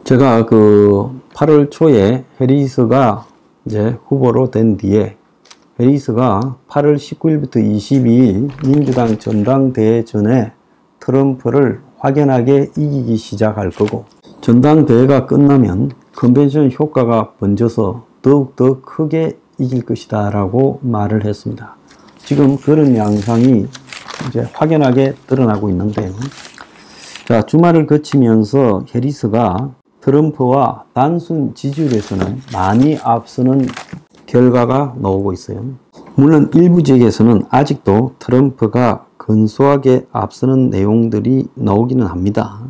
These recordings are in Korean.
제가 8월 초에 해리스가 이제 후보로 된 뒤에 해리스가 8월 19일부터 22일 민주당 전당대회 전에 트럼프를 확연하게 이기기 시작할 거고, 전당대회가 끝나면 컨벤션 효과가 번져서 더욱더 크게 이길 것이다 라고 말을 했습니다. 지금 그런 양상이 이제 확연하게 드러나고 있는데요. 자, 주말을 거치면서 해리스가 트럼프와 단순 지지율에서는 많이 앞서는 결과가 나오고 있어요. 물론 일부 지역에서는 아직도 트럼프가 근소하게 앞서는 내용들이 나오기는 합니다.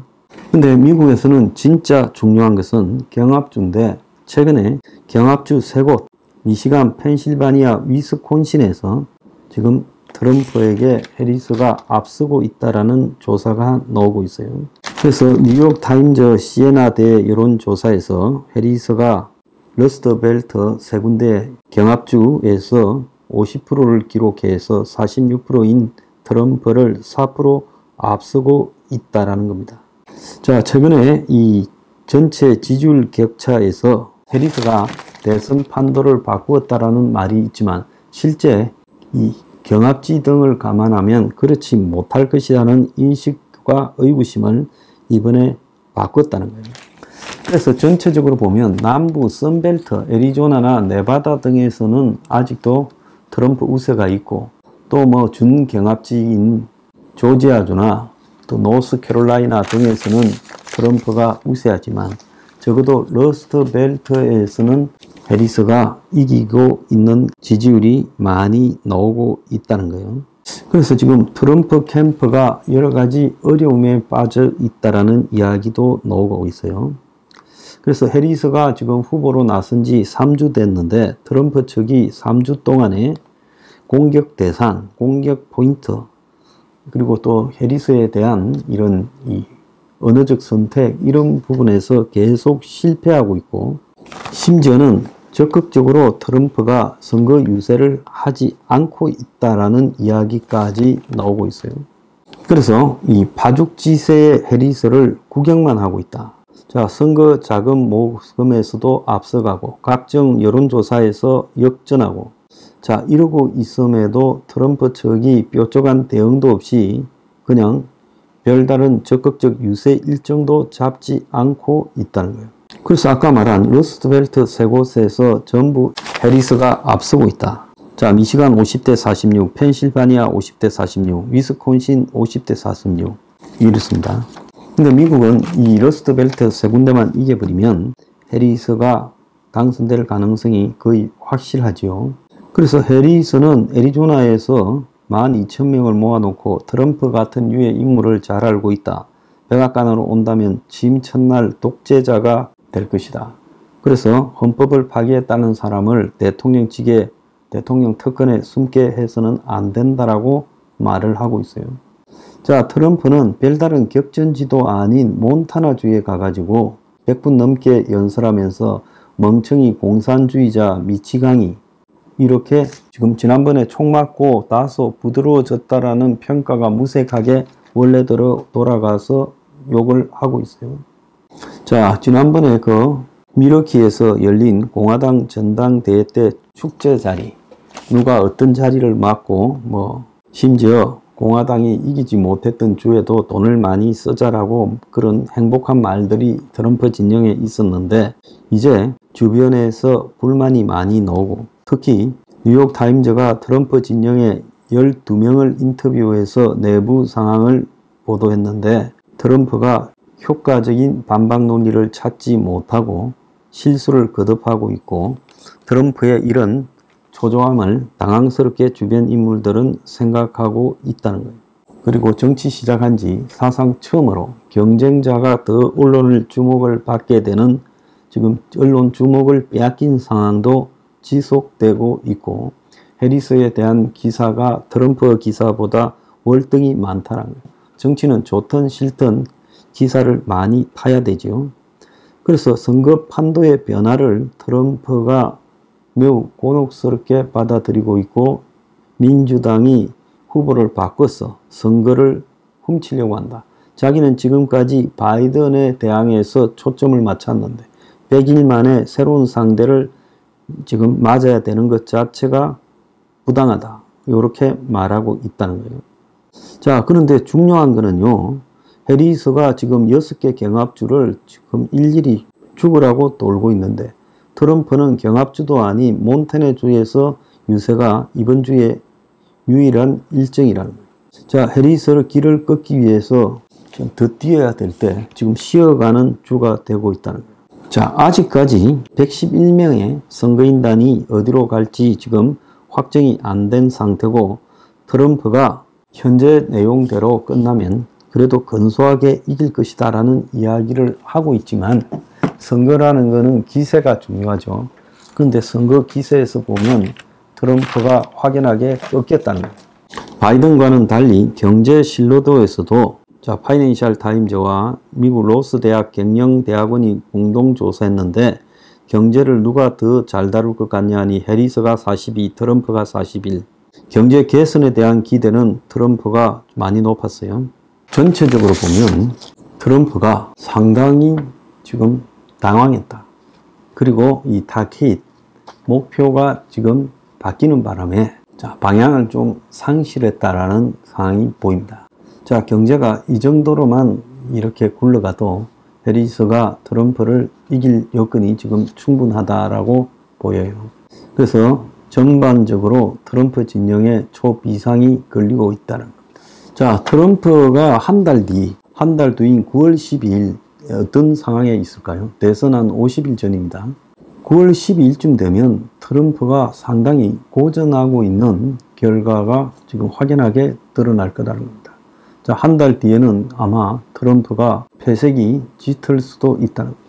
근데 미국에서는 진짜 중요한 것은 경합주인데, 최근에 경합주 3곳, 미시간, 펜실바니아, 위스콘신에서 지금 트럼프에게 해리스가 앞서고 있다라는 조사가 나오고 있어요. 그래서 뉴욕 타임즈 시에나대 여론조사에서 해리스가 러스트벨트 3군데 경합주에서 50%를 기록해서 46%인 트럼프를 4% 앞서고 있다라는 겁니다. 자, 최근에 이 전체 지지율 격차에서 해리스가 대선 판도를 바꾸었다라는 말이 있지만, 실제 이 경합지 등을 감안하면 그렇지 못할 것이라는 인식과 의구심을 이번에 바꿨다는 거예요. 그래서 전체적으로 보면 남부 선벨트, 애리조나나 네바다 등에서는 아직도 트럼프 우세가 있고, 또 뭐 준경합지인 조지아주나 또 노스캐롤라이나 등에서는 트럼프가 우세하지만, 적어도 러스트벨트에서는 해리스가 이기고 있는 지지율이 많이 나오고 있다는 거예요. 그래서 지금 트럼프 캠프가 여러 가지 어려움에 빠져 있다라는 이야기도 나오고 있어요. 그래서 해리스가 지금 후보로 나선 지 3주 됐는데, 트럼프 측이 3주 동안에 공격 대상, 공격 포인트, 그리고 또 해리스에 대한 이런 언어적 선택, 이런 부분에서 계속 실패하고 있고, 심지어는 적극적으로 트럼프가 선거 유세를 하지 않고 있다라는 이야기까지 나오고 있어요. 그래서 이 파죽지세의 해리스를 구경만 하고 있다. 자, 선거 자금 모금에서도 앞서가고, 각종 여론조사에서 역전하고, 자, 이러고 있음에도 트럼프 측이 뾰족한 대응도 없이 그냥 별다른 적극적 유세 일정도 잡지 않고 있다는 거예요. 그래서 아까 말한 러스트벨트 3곳에서 전부 해리스가 앞서고 있다. 자, 미시간 50대 46, 펜실바니아 50대 46, 위스콘신 50대 46 이렇습니다. 근데 미국은 이 러스트벨트 3군데만 이겨버리면 해리스가 당선될 가능성이 거의 확실하지요. 그래서 해리스는 애리조나에서 12,000명을 모아놓고 트럼프 같은 류의 인물을 잘 알고 있다. 백악관으로 온다면 취임 첫날 독재자가 될 것이다. 그래서 헌법을 파기했다는 사람을 대통령직에, 대통령 특권에 숨게 해서는 안 된다라고 말을 하고 있어요. 자, 트럼프는 별다른 격전지도 아닌 몬타나주에 가가지고 100분 넘게 연설하면서 멍청이 공산주의자 미치광이, 이렇게 지금 지난번에 총 맞고 다소 부드러워졌다라는 평가가 무색하게 원래대로 돌아가서 욕을 하고 있어요. 자, 지난번에 미러키에서 열린 공화당 전당대회 때 축제 자리, 누가 어떤 자리를 맡고, 심지어 공화당이 이기지 못했던 주에도 돈을 많이 쓰자라고 그런 행복한 말들이 트럼프 진영에 있었는데, 이제 주변에서 불만이 많이 나오고, 특히 뉴욕 타임즈가 트럼프 진영에 12명을 인터뷰해서 내부 상황을 보도했는데, 트럼프가 효과적인 반박 논리를 찾지 못하고 실수를 거듭하고 있고, 트럼프의 이런 초조함을 당황스럽게 주변 인물들은 생각하고 있다는 거예요. 그리고 정치 시작한 지 사상 처음으로 경쟁자가 더 언론을 주목을 받게 되는, 지금 언론 주목을 빼앗긴 상황도 지속되고 있고, 해리스에 대한 기사가 트럼프 기사보다 월등히 많다는 거예요. 정치는 좋든 싫든 기사를 많이 파야 되죠. 그래서 선거 판도의 변화를 트럼프가 매우 곤혹스럽게 받아들이고 있고, 민주당이 후보를 바꿔서 선거를 훔치려고 한다. 자기는 지금까지 바이든에 대항해서 초점을 맞췄는데 100일 만에 새로운 상대를 지금 맞아야 되는 것 자체가 부당하다. 이렇게 말하고 있다는 거예요. 자, 그런데 중요한 거는요. 해리스가 지금 6개 경합주를 지금 일일이 죽으라고 돌고 있는데 트럼프는 경합주도 아닌 몬태네주에서 유세가 이번 주에 유일한 일정이라는 거예요. 자, 해리스를 길을 꺾기 위해서 좀 더 뛰어야 될 때 지금 쉬어가는 주가 되고 있다는 거예요. 자, 아직까지 111명의 선거인단이 어디로 갈지 지금 확정이 안 된 상태고 트럼프가 현재 내용대로 끝나면 그래도 근소하게 이길 것이다 라는 이야기를 하고 있지만 선거라는 것은 기세가 중요하죠. 그런데 선거 기세에서 보면 트럼프가 확연하게 꺾였다는 거예요. 바이든과는 달리 경제 신뢰도에서도 자, 파이낸셜 타임즈와 미국 로스 대학 경영대학원이 공동 조사했는데 경제를 누가 더 잘 다룰 것 같냐 하니 해리스가 42, 트럼프가 41. 경제 개선에 대한 기대는 트럼프가 많이 높았어요. 전체적으로 보면 트럼프가 상당히 지금 당황했다. 그리고 이 타깃 목표가 지금 바뀌는 바람에 자, 방향을 좀 상실했다라는 상황이 보입니다. 자, 경제가 이 정도로만 이렇게 굴러가도 해리스가 트럼프를 이길 여건이 지금 충분하다라고 보여요. 그래서 전반적으로 트럼프 진영에 초비상이 걸리고 있다는 겁니다. 자, 트럼프가 한 달 뒤인 9월 12일 어떤 상황에 있을까요? 대선 한 50일 전입니다. 9월 12일쯤 되면 트럼프가 상당히 고전하고 있는 결과가 지금 확연하게 드러날 거라는 겁니다. 자, 한 달 뒤에는 아마 트럼프가 패색이 짙을 수도 있다는 겁니다.